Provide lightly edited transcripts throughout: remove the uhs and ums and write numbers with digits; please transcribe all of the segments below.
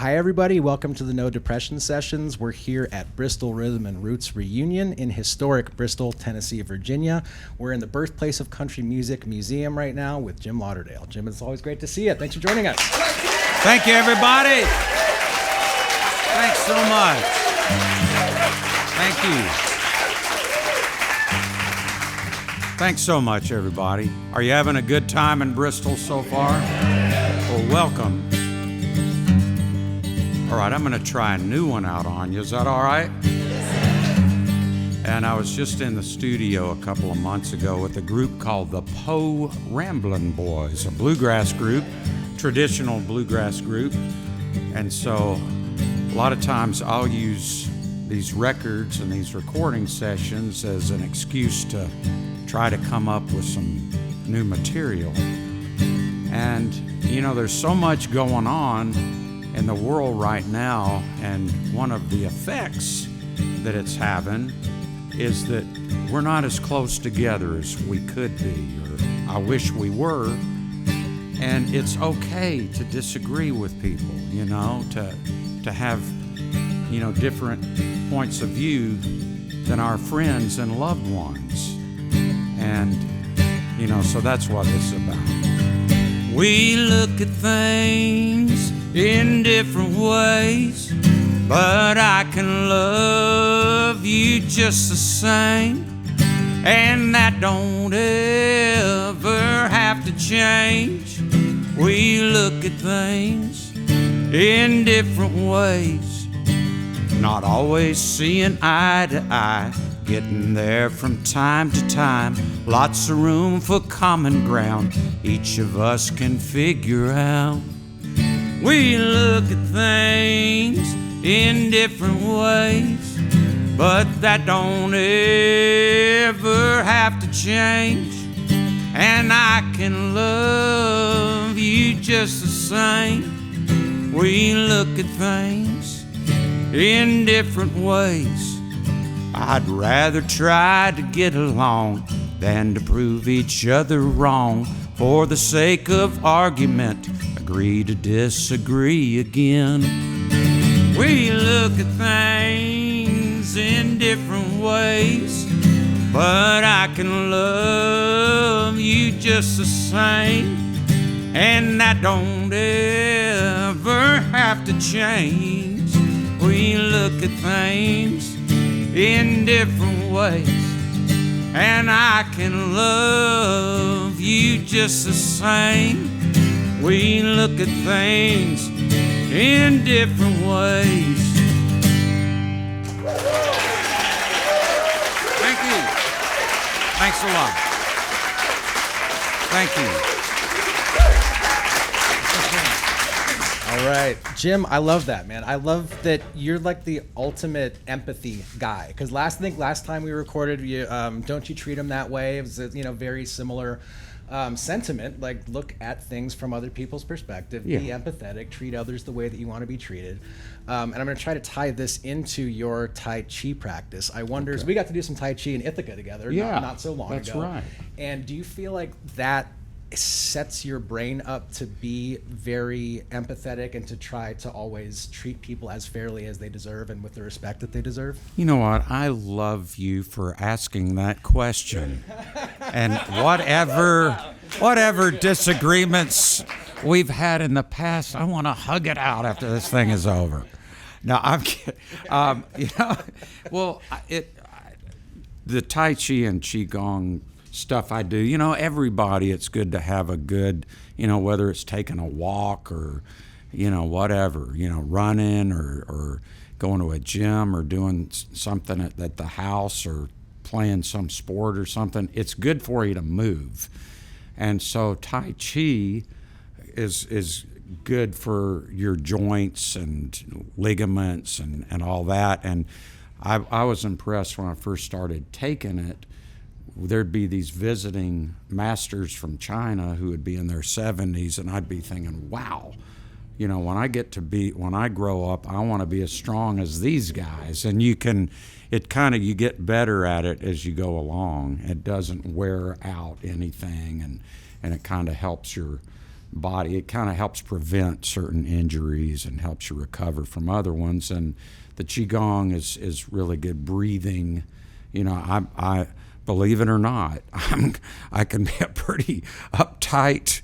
Hi, everybody. Welcome to the No Depression Sessions. We're here at Bristol Rhythm and Roots Reunion in historic Bristol, Tennessee, Virginia. We're in the Birthplace of Country Music Museum right now with Jim Lauderdale. Jim, it's always great to see you. Thanks for joining us. Thank you, everybody. Thanks so much. Thank you. Thanks so much, everybody. Are you having a good time in Bristol so far? Well, welcome. All right, I'm going to try a new one out on you. Is that all right? And I was just in the studio a couple of months ago with a group called the Poe Ramblin' Boys, a bluegrass group, traditional bluegrass group. And so a lot of times I'll use these records and these recording sessions as an excuse to try to come up with some new material. And, you know, there's so much going on in the world right now, and one of the effects that it's having is that we're not as close together as we could be, or I wish we were. And it's okay to disagree with people, you know, to have, you know, different points of view than our friends and loved ones. And, you know, so that's what it's about. We look at things in different ways, but I can love you just the same, and that don't ever have to change. We look at things in different ways, not always seeing eye to eye, getting there from time to time, lots of room for common ground each of us can figure out. We look at things in different ways, but that don't ever have to change. And I can love you just the same. We look at things in different ways. I'd rather try to get along than to prove each other wrong. For the sake of argument, agree to disagree again. We look at things in different ways, but I can love you just the same, and that don't ever have to change. We look at things in different ways, and I can love you just the same. We look at things in different ways. Thank you. Thanks a lot. Thank you. All right. Jim, I love that, man. I love that you're like the ultimate empathy guy. Because last time we recorded, you, Don't You Treat Them That Way? It was a, you know, very similar sentiment, like look at things from other people's perspective, be empathetic, treat others the way that you want to be treated. And I'm going to try to tie this into your Tai Chi practice. I wonder, so we got to do some Tai Chi in Ithaca together not so long ago. That's right. And do you feel like that sets your brain up to be very empathetic and to try to always treat people as fairly as they deserve and with the respect that they deserve? You know what? I love you for asking that question. And whatever disagreements we've had in the past, I want to hug it out after this thing is over. No, I'm kidding. You know, well, the Tai Chi and Qigong stuff I do, you know, everybody, it's good to have a good, you know, whether it's taking a walk or, you know, whatever, you know, running or going to a gym or doing something at the house or playing some sport or something, it's good for you to move. And so Tai Chi is good for your joints and ligaments and all that. And I was impressed when I first started taking it. There'd be these visiting masters from China who would be in their 70s, and I'd be thinking, wow, you know, when I grow up, I want to be as strong as these guys. And you get better at it as you go along. It doesn't wear out anything, and it kind of helps your body. It kind of helps prevent certain injuries and helps you recover from other ones. And the Qigong is really good breathing. You know, I believe it or not, I can be a pretty uptight,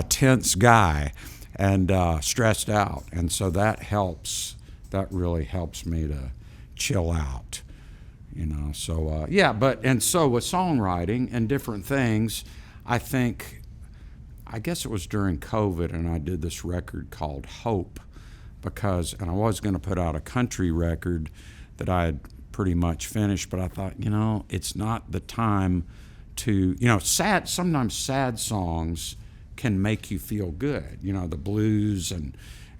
tense guy and stressed out. And so that helps. That really helps me to chill out. You know, so so with songwriting and different things, I guess it was during COVID, and I did this record called Hope, and I was going to put out a country record that I had pretty much finished, but I thought, you know, it's not the time to, you know, sometimes sad songs can make you feel good, you know, the blues and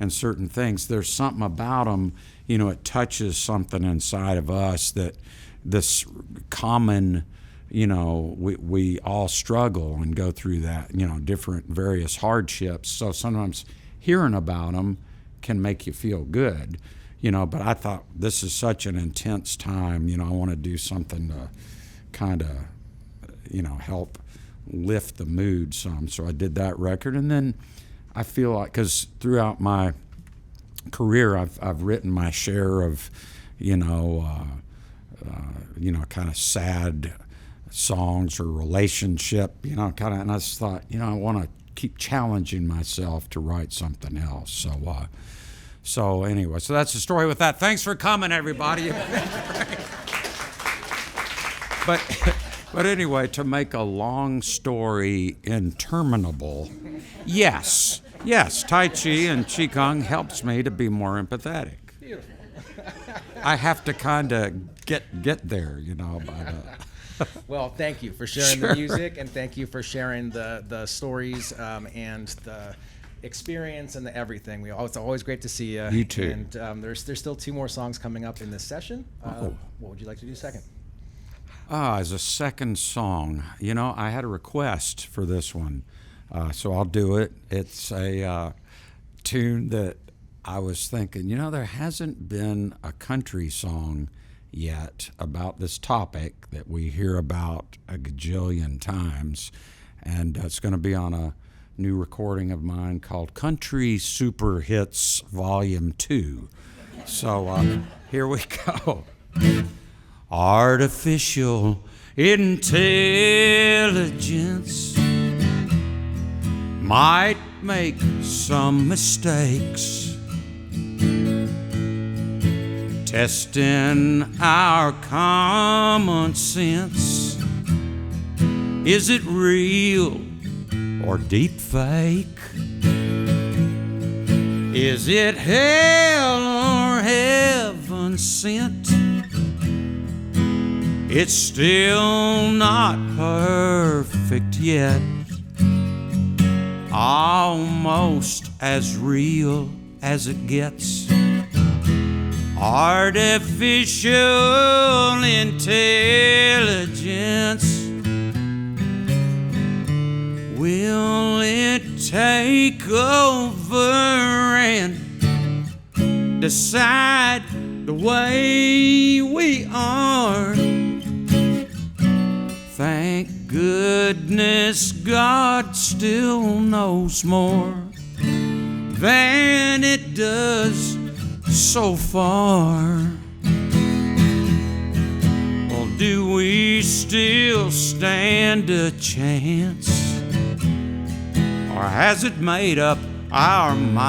certain things. There's something about them, you know, it touches something inside of us that this common, you know, we all struggle and go through that, you know, different various hardships. So sometimes hearing about them can make you feel good, you know, but I thought this is such an intense time, you know, I want to do something to kind of, you know, help lift the mood some. So I did that record. And then I feel like, because throughout my career, I've written my share of, you know, kind of sad songs or relationship, you know, kind of, and I just thought, you know, I want to keep challenging myself to write something else. So anyway, so that's the story with that. Thanks for coming, everybody. But anyway, to make a long story interminable, yes, Tai Chi and Qigong helps me to be more empathetic. Beautiful. I have to kind of get there, you know. Well, thank you for sharing the music, and thank you for sharing the stories and the experience and the everything. It's always great to see you. You too. And there's still 2 more songs coming up in this session. What would you like to do second? As a second song, you know, I had a request for this one, so I'll do it. It's a tune that I was thinking, you know, there hasn't been a country song yet about this topic that we hear about a gajillion times, and it's going to be on a new recording of mine called Country Super Hits Volume 2. So here we go. Artificial intelligence might make some mistakes, testing our common sense. Is it real or deep fake? Is it hell or heaven sent? It's still not perfect yet, almost as real as it gets. Artificial intelligence, will it take over and decide the way we are? Thank goodness God still knows more than it does so far. Well, do we still stand a chance? Or has it made up our minds?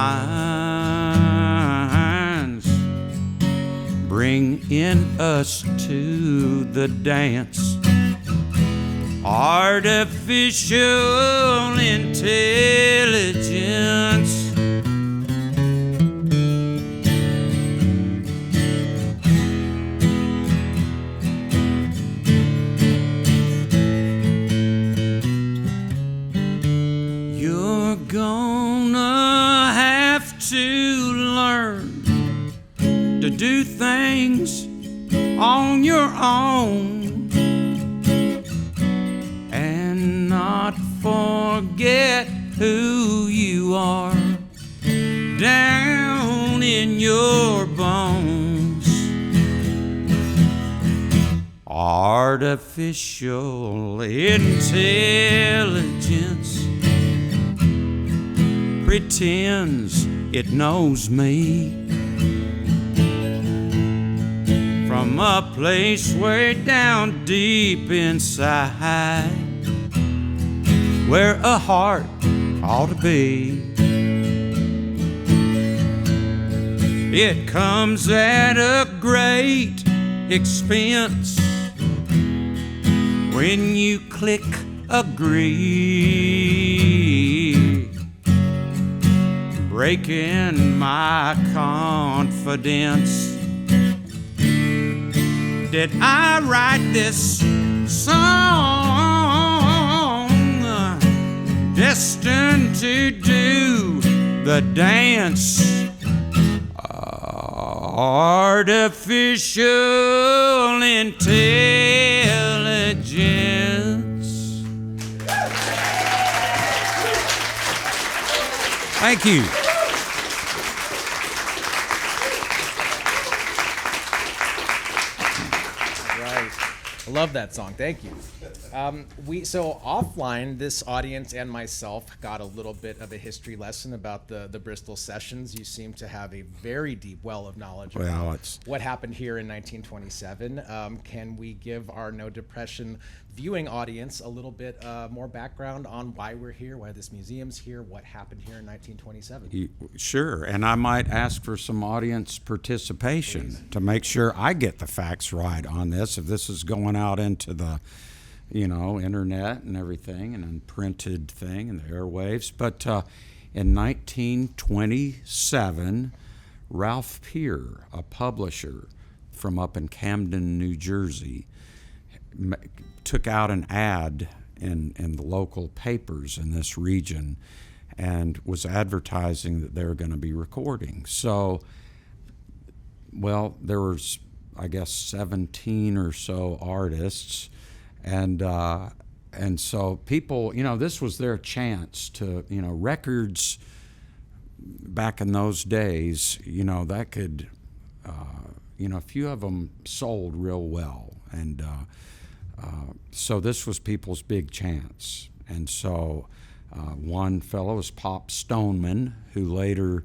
Bring in us to the dance. Artificial intelligence, you're gonna have to learn to do things on your own, not forget who you are down in your bones. Artificial intelligence pretends it knows me from a place way down deep inside where a heart ought to be. It comes at a great expense when you click agree, breaking my confidence. Did I write this song destined to do the dance? Artificial intelligence. Thank you. Right. I love that song. Thank you. So offline, this audience and myself got a little bit of a history lesson about the Bristol sessions. You seem to have a very deep well of knowledge about what happened here in 1927. Can we give our No Depression viewing audience a little bit more background on why we're here, why this museum's here, what happened here in 1927? Sure, and I might ask for some audience participation to make sure I get the facts right on this, if this is going out into the internet and everything, and unprinted thing and the airwaves. But in 1927, Ralph Peer, a publisher from up in Camden, New Jersey, took out an ad in the local papers in this region and was advertising that they were going to be recording. So, well, there was, I guess, 17 or so artists. And so people, this was their chance to, records back in those days, that could, a few of them sold real well. And so this was people's big chance. And so one fellow was Pop Stoneman, who later,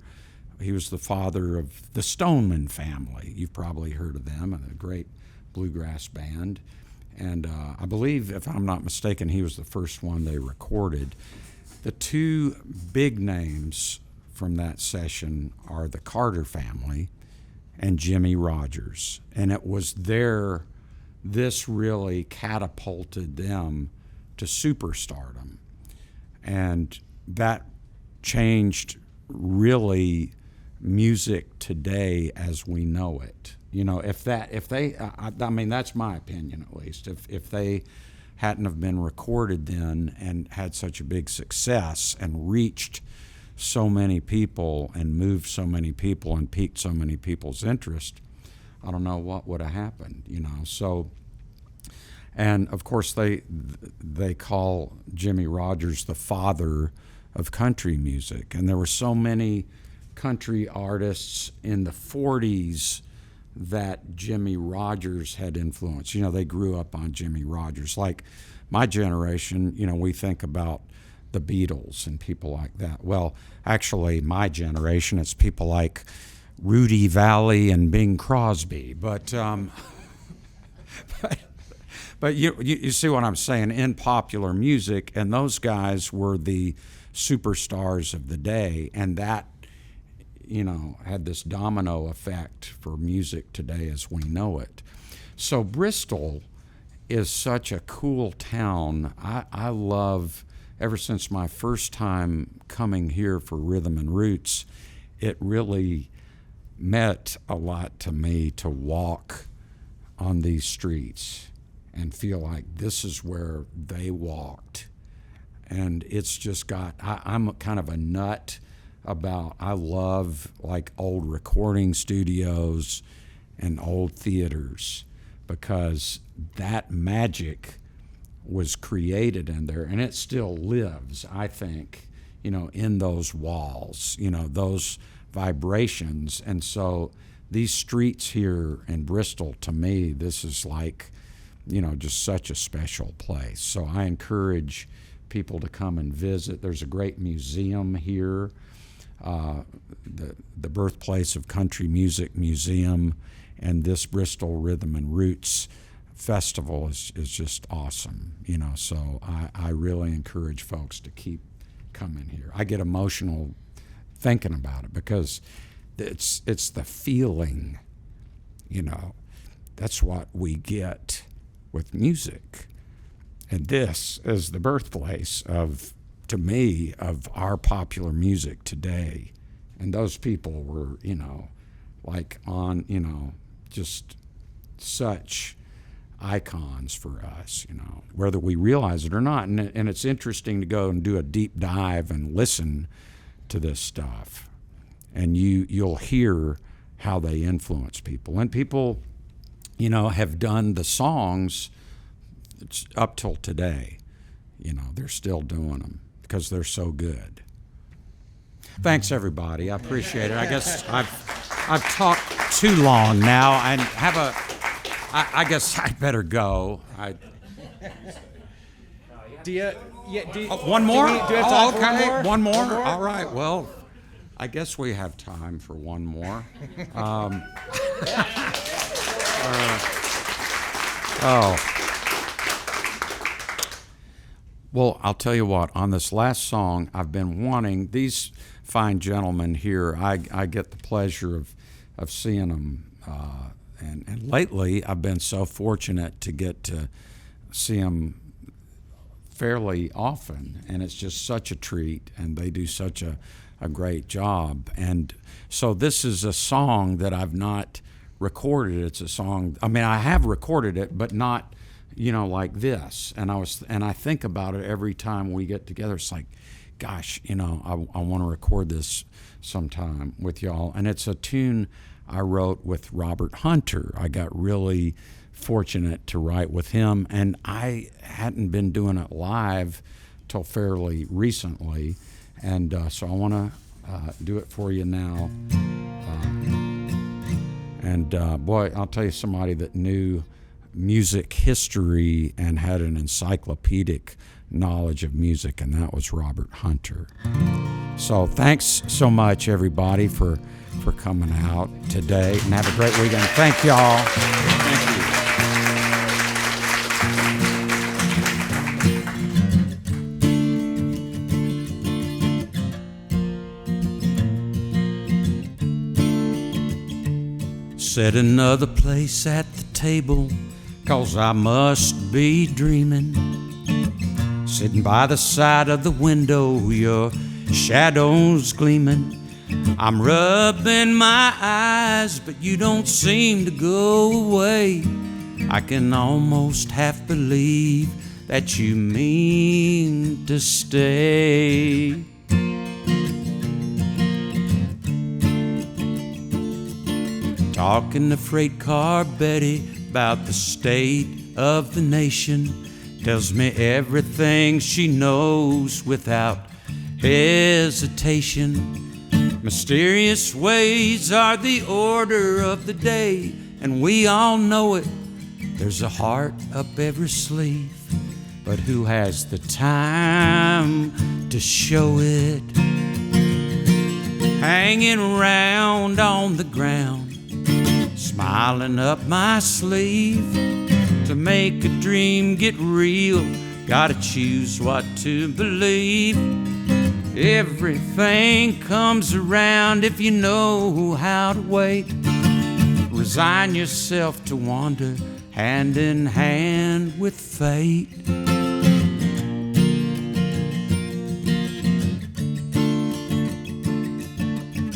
he was the father of the Stoneman family. You've probably heard of them, a great bluegrass band. And I believe, if I'm not mistaken, he was the first one they recorded. The two big names from that session are the Carter family and Jimmie Rodgers. And it was this really catapulted them to superstardom. And that changed really music today as we know it. If they, I mean, that's my opinion at least. If they hadn't have been recorded then and had such a big success and reached so many people and moved so many people and piqued so many people's interest, I don't know what would have happened, So, and of course they call Jimmie Rodgers the father of country music, and there were so many country artists in the 40s that Jimmie Rodgers had influenced. They grew up on Jimmie Rodgers. Like my generation, we think about the Beatles and people like that. Well, actually, my generation, it's people like Rudy Valley and Bing Crosby. But but you see what I'm saying, in popular music, and those guys were the superstars of the day, and that had this domino effect for music today as we know it. So Bristol is such a cool town. I love, ever since my first time coming here for Rhythm and Roots, it really meant a lot to me to walk on these streets and feel like this is where they walked. And it's just got, I'm kind of a nut about, I love like old recording studios and old theaters, because that magic was created in there, and it still lives, I think, in those walls, those vibrations. And so these streets here in Bristol, to me, this is like, just such a special place. So I encourage people to come and visit. There's a great museum here, the Birthplace of Country Music Museum, and this Bristol Rhythm and Roots Festival is just awesome, so I really encourage folks to keep coming here. I get emotional thinking about it because it's the feeling, that's what we get with music. And this is the birthplace to me, of our popular music today. And those people were, just such icons for us, whether we realize it or not. And it's interesting to go and do a deep dive and listen to this stuff. And you'll hear how they influence people. And people, have done the songs up till today. They're still doing them because they're so good. Thanks, everybody. I appreciate it. I guess I've talked too long now, and I guess I better go. One more? Do we have time for okay. one more? One more? All right. Well, I guess we have time for one more. Well, I'll tell you what, on this last song, I've been wanting these fine gentlemen here. I get the pleasure of seeing them. And lately, I've been so fortunate to get to see them fairly often. And it's just such a treat. And they do such a great job. And so this is a song that I've not recorded. It's a song, I have recorded it, but not like this. And I think about it every time we get together. It's like, gosh, I want to record this sometime with y'all. And it's a tune I wrote with Robert Hunter. I got really fortunate to write with him, and I hadn't been doing it live till fairly recently. And so I want to do it for you now. Boy, I'll tell you, somebody that knew music history and had an encyclopedic knowledge of music, and that was Robert Hunter. So thanks so much, everybody, for coming out today, and have a great weekend. Thank y'all. Thank you. Set another place at the table, 'cause I must be dreaming. Sitting by the side of the window, your shadow's gleaming. I'm rubbing my eyes, but you don't seem to go away. I can almost half believe that you mean to stay. Talking to freight car Betty about the state of the nation. Tells me everything she knows without hesitation. Mysterious ways are the order of the day, and we all know it. There's a heart up every sleeve, but who has the time to show it? Hanging around on the ground, smiling up my sleeve. To make a dream get real, gotta choose what to believe. Everything comes around if you know how to wait. Resign yourself to wander hand in hand with fate.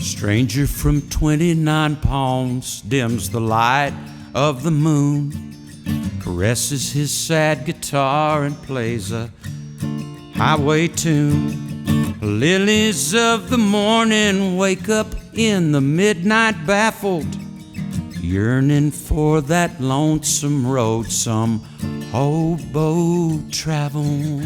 Stranger from 29 Palms dims the light of the moon, caresses his sad guitar and plays a highway tune. Lilies of the morning wake up in the midnight baffled, yearning for that lonesome road some hobo traveled.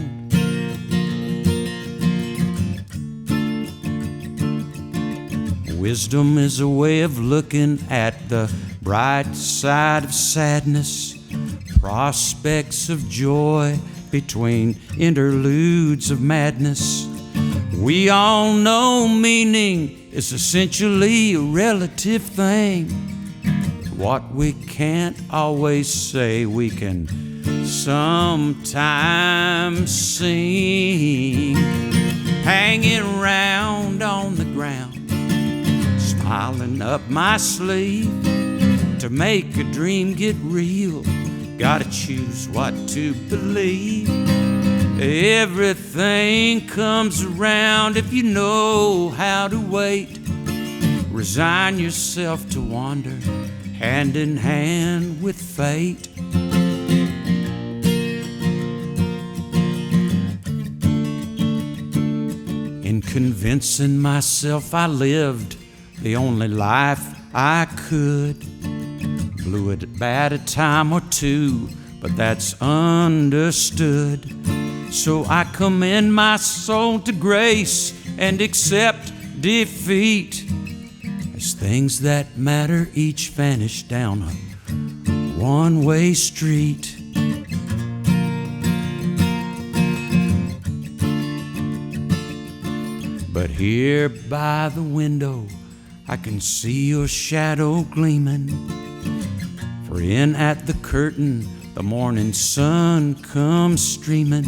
Wisdom is a way of looking at the bright side of sadness, prospects of joy between interludes of madness. We all know meaning is essentially a relative thing. What we can't always say, we can sometimes sing. Hanging around on the ground, smiling up my sleeve. To make a dream get real, gotta choose what to believe. Everything comes around if you know how to wait. Resign yourself to wander, hand in hand with fate. In convincing myself I lived the only life I could. Blew it bad a time or two, but that's understood. So I commend my soul to grace and accept defeat, as things that matter each vanish down a one-way street. But here by the window I can see your shadow gleaming. For in at the curtain the morning sun comes streaming.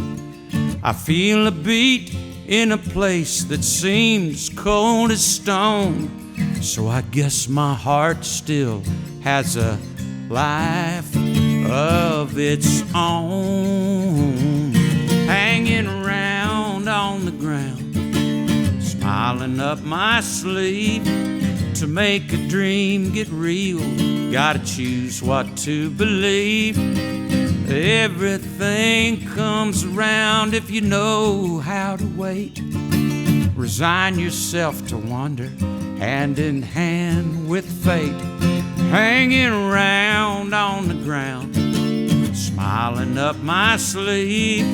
I feel a beat in a place that seems cold as stone. So I guess my heart still has a life of its own. Hanging around on the ground, smiling up my sleeve. To make a dream get real, gotta choose what to believe. Everything comes around if you know how to wait. Resign yourself to wander, hand in hand with fate. Hanging around on the ground, smiling up my sleeve.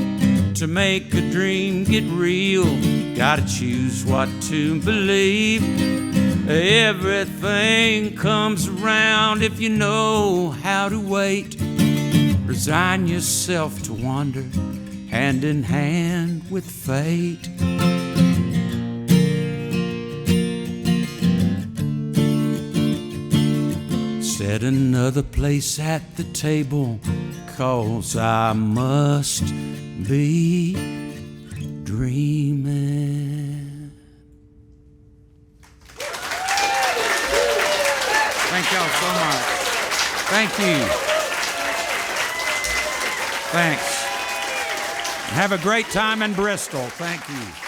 To make a dream get real, gotta choose what to believe. Everything comes around if you know how to wait. Resign yourself to wander, hand in hand with fate. Set another place at the table, 'cause I must be dreaming. Thank y'all so much. Thank you. Thanks. Have a great time in Bristol. Thank you.